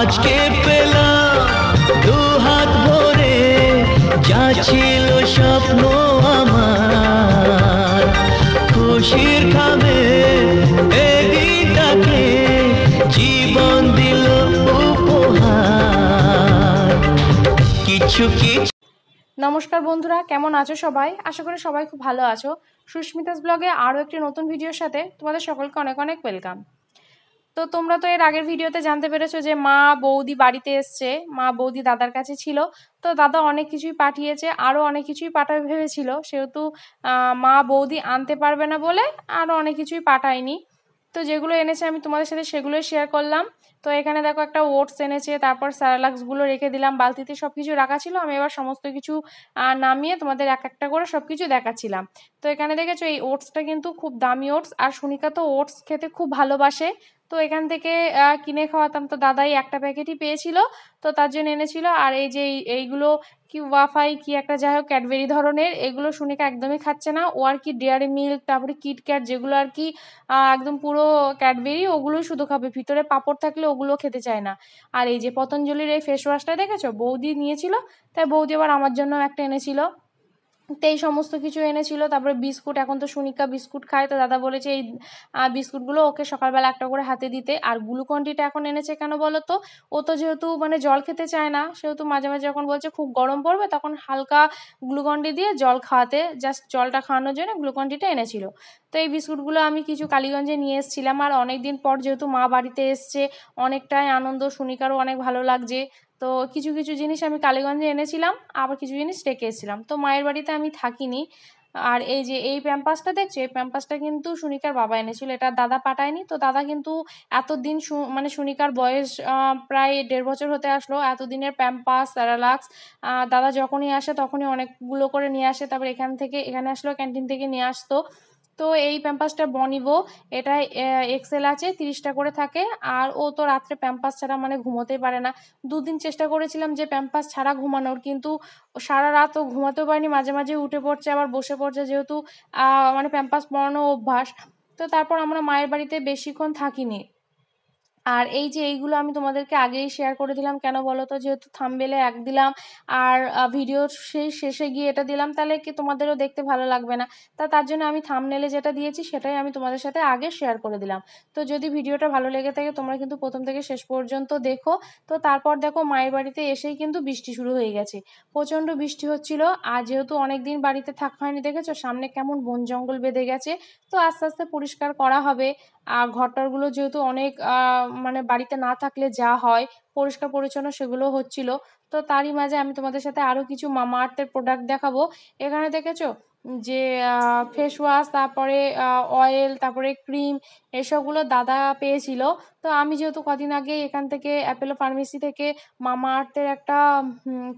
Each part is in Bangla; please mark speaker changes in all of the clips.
Speaker 1: আজকে পেলাম দু হাত ভরে যা ছিল স্বপ্ন আমার, খুশির খাবে এই দিনটাকে জীবন দিল উপহার। কিছু কিছু।
Speaker 2: নমস্কার বন্ধুরা, কেমন আছো সবাই? আশা করি সবাই খুব ভালো আছো। সুস্মিতাস ব্লগে আরও একটি নতুন ভিডিওর সাথে তোমাদের সকলকে অনেক অনেক ওয়েলকাম। তো তোমরা তো এর আগের ভিডিওতে জানতে পেরেছো যে মা বৌদি বাড়িতে এসছে, মা বৌদি দাদার কাছে ছিল। তো দাদা অনেক কিছুই পাঠিয়েছে, আরও অনেক কিছুই পাঠাবে ভেবেছিল, সেহেতু মা বৌদি আনতে পারবে না বলে আরও অনেক কিছুই পাঠায়নি। তো যেগুলো এনেছে আমি তোমাদের সাথে সেগুলোই শেয়ার করলাম। তো এখানে দেখো একটা ওটস এনেছে, তারপর স্যারালাক্সগুলো রেখে দিলাম বালতিতে, সব কিছু রাখা ছিল। আমি এবার সমস্ত কিছু নামিয়ে তোমাদের এক একটা করে সব কিছু দেখাচ্ছিলাম। তো এখানে দেখেছো এই ওটসটা কিন্তু খুব দামি ওটস, আর সুনিকা তো ওটস খেতে খুব ভালোবাসে। তো এখান থেকে কিনে খাওয়াতাম, তো দাদাই একটা প্যাকেটই পেয়েছিল, তো তার জন্য এনেছিল। আর এই যে এইগুলো কি ওয়াফাই কি একটা যাই হোক ক্যাডবেরি ধরনের, এগুলো সুনিকা একদমই খাচ্ছে না। ও আর কি ডেয়ারি মিল্ক, তারপরে কিটক্যাট, যেগুলো আর কি একদম পুরো ক্যাডবেরি, ওগুলোই শুধু খাবে, ভিতরে পাঁপড় থাকলে ওগুলো খেতে চায় না। আর এই যে পতঞ্জলির এই ফেস ওয়াশটা দেখেছো বৌদি নিয়েছিল, তাই বৌদি আবার আমার জন্য একটা এনেছিল। তো এই সমস্ত কিছু এনেছিল। তারপরে বিস্কুট, এখন তো সুনিকা বিস্কুট খায়, তো দাদা বলেছে এই বিস্কুটগুলো ওকে সকালবেলা একটা করে হাতে দিতে। আর গ্লুকন্ডিটা এখন এনেছে কেন বলো তো, ও তো যেহেতু মানে জল খেতে চায় না, সেহেতু মাঝে মাঝে যখন বলছে খুব গরম পড়বে তখন হালকা গ্লুকন্ডি দিয়ে জল খাওয়াতে, জাস্ট জলটা খাওয়ানোর জন্য গ্লুকন্ডিটা এনেছিল। তো এই বিস্কুটগুলো আমি কিছু কালীগঞ্জে নিয়ে এসেছিলাম। আর অনেকদিন পর যেহেতু মা বাড়িতে এসছে, অনেকটাই আনন্দ, সুনিকারও অনেক ভালো লাগছে। তো কিছু কিছু জিনিস আমি কালীগঞ্জে এনেছিলাম, আবার কিছু জিনিস রেখে এসেছিলাম। তো মায়ের বাড়িতে আমি থাকিনি। আর এই যে এই প্যাম্পাসটা দেখছো, এই প্যাম্পাসটা কিন্তু সুনিকার বাবা এনেছিল, এটা দাদা পাঠায়নি। তো দাদা কিন্তু এতদিন মানে সুনিকার বয়স প্রায় 1.5 বছর হতে আসলো, এতদিনের প্যাম্পাস স্যারালাক্স দাদা যখনই আসে তখনই অনেকগুলো করে নিয়ে আসে। তারপর এখানে আসলেও ক্যান্টিন থেকে নিয়ে আসতো। তো এই প্যাম্পাসটা বনিবো, এটা এক্সেল আছে, 30টা করে থাকে। আর ও তো রাত্রে প্যাম্পাস ছাড়া মানে ঘুমোতেই পারে না। 2 দিন চেষ্টা করেছিলাম যে প্যাম্পাস ছাড়া ঘুমানোর, কিন্তু সারা রাত ও ঘুমাতেও পারেনি, মাঝে মাঝে উঠে পড়ছে আবার বসে পড়ছে, যেহেতু মানে প্যাম্পাস পরানো অভ্যাস। তো তারপর আমরা মায়ের বাড়িতে বেশিক্ষণ থাকিনি। আর এই যে এইগুলো আমি তোমাদেরকে আগেই শেয়ার করে দিলাম, কেন বলো তো, যেহেতু থাম্বনেইলে এক দিলাম আর ভিডিওর সেই শেষে গিয়ে এটা দিলাম, তাহলে কি তোমাদেরও দেখতে ভালো লাগবে না। তার জন্য আমি থাম্বনেইলে যেটা দিয়েছি সেটাই আমি তোমাদের সাথে আগে শেয়ার করে দিলাম। তো যদি ভিডিওটা ভালো লেগে থাকে তোমরা কিন্তু প্রথম থেকে শেষ পর্যন্ত দেখো। তো তারপর দেখো মায়ের বাড়িতে এসেই কিন্তু বৃষ্টি শুরু হয়ে গেছে, প্রচণ্ড বৃষ্টি হচ্ছিল। আর যেহেতু অনেকদিন বাড়িতে থাকা হয়নি, দেখেছো সামনে কেমন বন জঙ্গল বেঁধে গেছে। তো আস্তে আস্তে পরিষ্কার করা হবে। আর ঘরটরগুলো যেহেতু অনেক মানে বাড়িতে না থাকলে যা হয় পরিষ্কার পরিচ্ছন্ন, সেগুলো হচ্ছিল। তো তারই মাঝে আমি তোমাদের সাথে আরও কিছু মামা আর্থের প্রোডাক্ট দেখাবো। এখানে দেখেছো যে ফেস ওয়াশ, তারপরে অয়েল, তারপরে ক্রিম, এসবগুলো দাদা পেয়েছিল। তো আমি যেহেতু কদিন আগে এখান থেকে অ্যাপেলো ফার্মেসি থেকে মামা আর্থের একটা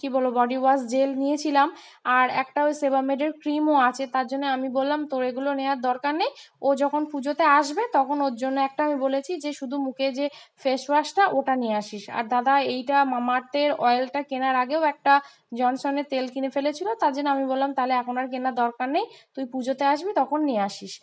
Speaker 2: কি বলবো বডি ওয়াশ জেল নিয়েছিলাম, আর একটা ওই সেবামেডের ক্রিমও আছে, তার জন্য আমি বললাম তোর এগুলো নেওয়ার দরকার নেই, ও যখন পুজোতে আসবে তখন ওর জন্য একটা আমি বলেছি যে শুধু মুখে যে ফেস ওয়াশটা ওটা নিয়ে আসিস। আর দাদা এইটা মামা আর্থের অয়েলটা কেনার আগেও একটা জনসনের তেল কিনে ফেলেছিল, তার জন্য আমি বললাম তাহলে এখন আর কেনার দরকার নেই, তুই পুজোতে আসবি তখন নিয়ে আসিস।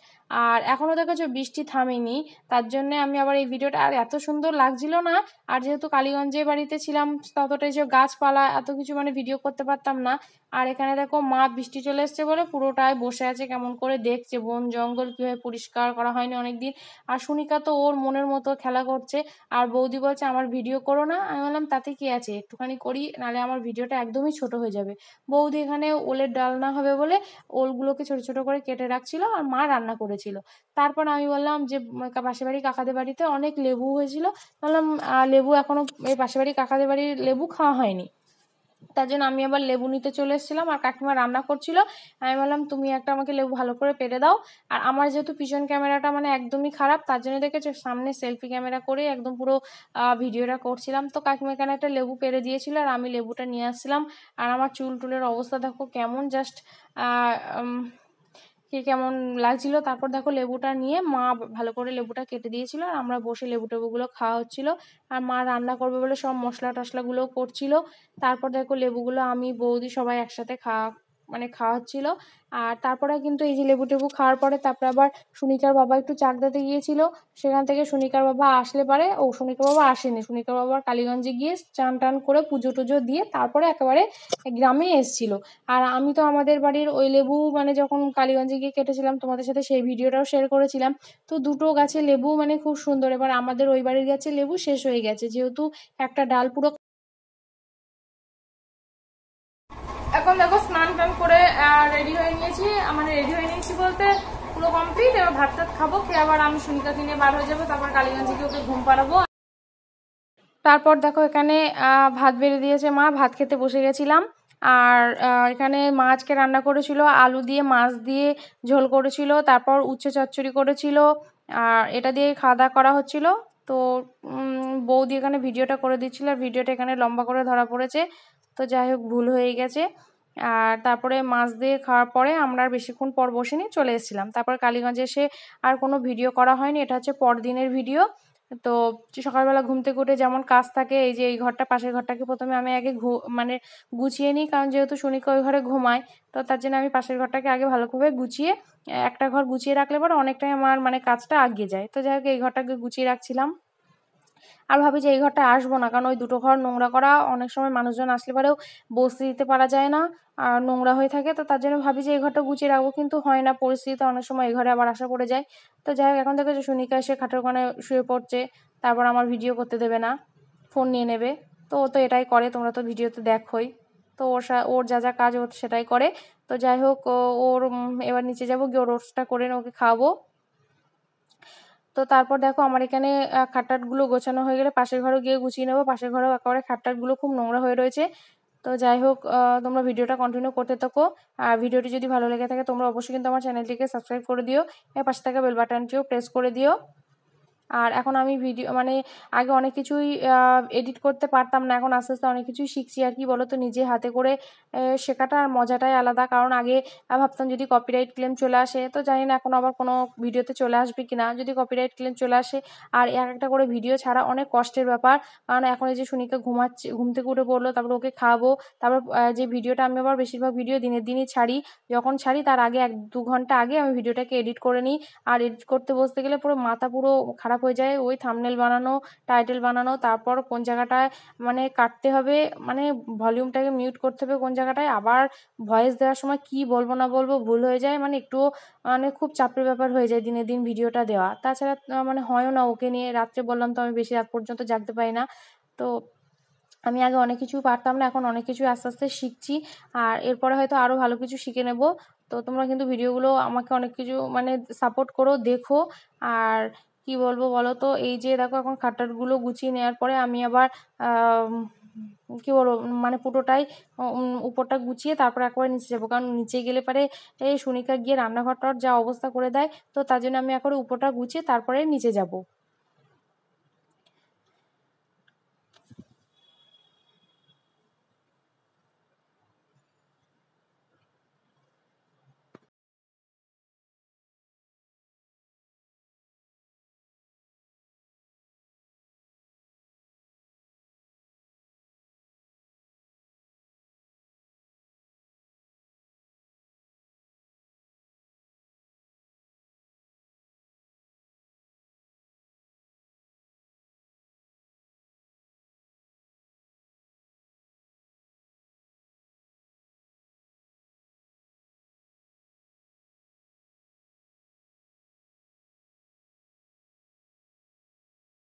Speaker 2: আর এখনও দেখেছো বৃষ্টি থামেনি, তার জন্য আমি আবার এই ভিডিওটা আর এত সুন্দর লাগছিল না। আর যেহেতু কালীগঞ্জে বাড়িতে ছিলাম, ততটাই যে গাছপালা এত কিছু মানে ভিডিও করতে পারতাম না। আর এখানে দেখো মা বৃষ্টি চলে এসছে বলে পুরোটাই বসে আছে, কেমন করে দেখছে বন জঙ্গল কীভাবে পরিষ্কার করা হয়নি অনেকদিন। আর সুনিকা তো ওর মনের মতো খেলা করছে। আর বৌদি বলছে আমার ভিডিও করো না, আমি বললাম তাতে কি আছে, একটুখানি করি, নাহলে আমার ভিডিওটা একদমই ছোট হয়ে যাবে। বৌদি এখানে ওলের ডালনা হবে বলে ওলগুলোকে ছোট ছোট করে কেটে রাখছিল, আর মা রান্না করেছিল। তারপর আমি বললাম যে পাশের বাড়ি কাকাদের বাড়িতে অনেক লেবু হয়েছিল, বললাম লেবু এখনো এই পাশের বাড়ি কাকাদের বাড়ির লেবু খাওয়া হয়নি, তার জন্য আমি আবার লেবু নিতে চলে এসেছিলাম। আর কাকিমা রান্না করছিল, আমি বললাম তুমি একটা আমাকে লেবু ভালো করে পেড়ে দাও। আর আমার যেহেতু পিছন ক্যামেরাটা মানে একদমই খারাপ, তার জন্য দেখেছো সামনে সেলফি ক্যামেরা করে একদম পুরো ভিডিওটা করছিলাম। তো কাকিমা এখানে একটা লেবু পেড়ে দিয়েছিল, আর আমি লেবুটা নিয়ে আসছিলাম। আর আমার চুল টুলের অবস্থা দেখো কেমন, জাস্ট কেমন লাগছিল। তারপর দেখো লেবুটা নিয়ে মা ভালো করে লেবুটা কেটে দিয়েছিল, আর আমরা বসে লেবু টেবুগুলো খাওয়া হচ্ছিল। আর মা রান্না করবে বলে সব মশলা টশলাগুলো করছিল। তারপর দেখো লেবুগুলো আমি বৌদি সবাই একসাথে খাওয়া মানে খাওয়া হচ্ছিলো। আর তারপরে কিন্তু এই যে লেবু টেবু খাওয়ার পরে তারপরে আবার সুনিকার বাবা একটু চাকদাতে গিয়েছিল, সেখান থেকে সুনিকার বাবা আসলে পারে, সুনিকার বাবা আসেনি, সুনিকার বাবা কালীগঞ্জে গিয়ে চান টান করে পুজো টুজো দিয়ে তারপরে একেবারে গ্রামে এসেছিল। আর আমি তো আমাদের বাড়ির ওই লেবু মানে যখন কালীগঞ্জে গিয়ে কেটেছিলাম তোমাদের সাথে সেই ভিডিওটাও শেয়ার করেছিলাম। তো দুটো গাছে লেবু মানে খুব সুন্দর। এবার আমাদের ওই বাড়ির গাছে লেবু শেষ হয়ে গেছে, যেহেতু একটা ডাল পুরো। এখন দেখো স্নান টান করে রেডি হয়ে নিয়েছি, মানে রেডি হয়ে নিয়েছি বলতে পুরো কমপ্লিট। এবার ভাত টাত খাবো, খেয়ে আবার আমি সুনিকাকে নিয়ে বার হয়ে যাবো, তারপর কালীগঞ্জে গিয়ে ওকে ঘুম পাড়াবো। তারপর দেখো এখানে ভাত বেড়ে দিয়েছে মা, ভাত খেতে বসে গেছিলাম। আর এখানে মা আজকে রান্না করেছিল আলু দিয়ে মাছ দিয়ে ঝোল করেছিল, তারপর উচ্ছে চচ্চড়ি করেছিল, আর এটা দিয়ে খাওয়া দাওয়া করা হচ্ছিল। তো বৌদি এখানে ভিডিওটা করে দিচ্ছিল, আর ভিডিওটা এখানে লম্বা করে ধরা পড়েছে, তো যাই হোক ভুল হয়ে গেছে। আর তারপরে মাছ দিয়ে খাওয়ার পরে আমরা আর বেশিক্ষণ পর বসিনি, চলে এসেছিলাম। তারপর কালীগঞ্জে এসে আর কোনো ভিডিও করা হয়নি, এটা হচ্ছে পরদিনের ভিডিও। তো সকালবেলা ঘুম থেকে উঠে যেমন কাজ থাকে, এই যে এই ঘরটা পাশের ঘরটাকে প্রথমে আমি আগে মানে গুছিয়ে নিই, কারণ যেহেতু সুনিকা ওই ঘরে ঘুমায়, তো তার জন্য আমি পাশের ঘরটাকে আগে ভালোভাবে গুছিয়ে, একটা ঘর গুছিয়ে রাখলে পরে অনেকটাই আমার মানে কাজটা এগিয়ে যায়। তো যাই হোক এই ঘরটাকে গুছিয়ে রাখছিলাম। আর ভাবি যে এই ঘরটায় আসবো না, কারণ ওই দুটো ঘর নোংরা করা, অনেক সময় মানুষজন আসলে পরেও বসতে দিতে পারা যায় না, আর নোংরা হয়ে থাকে। তো তার জন্য ভাবি যে এই ঘরটা গুছিয়ে রাখবো, কিন্তু হয় না, পরিস্থিতিতে অনেক সময় এই ঘরে আবার আসা পড়ে যায়। তো যাই হোক এখন দেখো যে সুনিকা এসে খাটের ওখানে শুয়ে পড়ছে, তারপর আমার ভিডিও করতে দেবে না, ফোন নিয়ে নেবে। তো ও তো এটাই করে, তোমরা তো ভিডিওতে দেখোই। তো ওর যা যা কাজ ও সেটাই করে। তো যাই হোক ওর এবার নিচে যাবো, গিয়ে ওর রোস্টটা করে ওকে খাওয়াবো। তো তারপর দেখো আমার এখানে খাটটাটগুলো গোছানো হয়ে গেলে পাশের ঘরে গিয়ে গুছিয়ে নেবো। পাশের ঘরেও একেবারে খাটটাটগুলো খুব নোংরা হয়ে রয়েছে। তো যাই হোক তোমরা ভিডিওটা কন্টিনিউ করতে থাকো। আর ভিডিওটি যদি ভালো লেগে থাকে তোমরা অবশ্যই কিন্তু আমার চ্যানেলটিকে সাবস্ক্রাইব করে দিও, এর পাশে থাকা বেল বাটনটিও প্রেস করে দিও। আর এখন আমি ভিডিও মানে আগে অনেক কিছুই এডিট করতে পারতাম না, এখন আস্তে আস্তে অনেক কিছুই শিখছি। আর কি বলো তো, নিজে হাতে করে শেখাটা আর মজাটাই আলাদা। কারণ আগে ভাবতাম যদি কপিরাইট ক্লেম চলে আসে, তো জানি না এখন আবার কোনো ভিডিওতে চলে আসবে কি না। যদি কপিরাইট ক্লেম চলে আসে, আর এক একটা করে ভিডিও ছাড়া অনেক কষ্টের ব্যাপার। কারণ এখন এই যে সুনিকা ঘুমাচ্ছে, ঘুম থেকে উঠে পড়লো, তারপর ওকে খাওয়াবো, তারপর যে ভিডিওটা আমি আবার বেশিরভাগ ভিডিও দিনের দিনই ছাড়ি, যখন ছাড়ি তার আগে 1-2 ঘন্টা আগে আমি ভিডিওটাকে এডিট করে নিই। আর এডিট করতে বসতে গেলে পুরো মাথা পুরো খারাপ হয়ে যায়, ওই থাম্বনেল বানানো, টাইটেল বানানো, তারপর কোন জায়গাটায় মানে কাটতে হবে, মানে ভলিউমটাকে মিউট করতে হবে কোন জায়গাটায়, আবার ভয়েস দেওয়ার সময় কি বলবো না বলবো ভুল হয়ে যায়, মানে একটু মানে খুব চাপের ব্যাপার হয়ে যায় দিনের দিন ভিডিওটা দেওয়া। তাছাড়া মানে হয়ও না, ওকে নিয়ে রাত্রে বললাম তো আমি বেশি রাত পর্যন্ত জাগতে পারি না। তো আমি আগে অনেক কিছু পারতাম না, এখন অনেক কিছু আস্তে আস্তে শিখছি, আর এরপরে হয়তো আরও ভালো কিছু শিখে নেব। তো তোমরা কিন্তু ভিডিওগুলো আমাকে অনেক কিছু মানে সাপোর্ট করো, দেখো। আর কি বলবো বলো তো, এই যে দেখো এখন খাটটাটগুলো গুছিয়ে নেওয়ার পরে আমি আবার কি বলবো মানে পুরোটাই উপরটা গুছিয়ে তারপর একবার নিচে যাবো, কারণ নিচে গেলে পারে এই সুনিকা গিয়ে রান্নাঘরটার যা অবস্থা করে দেয়। তো তার জন্য আমি একবার উপরটা গুছিয়ে তারপরে নিচে যাব।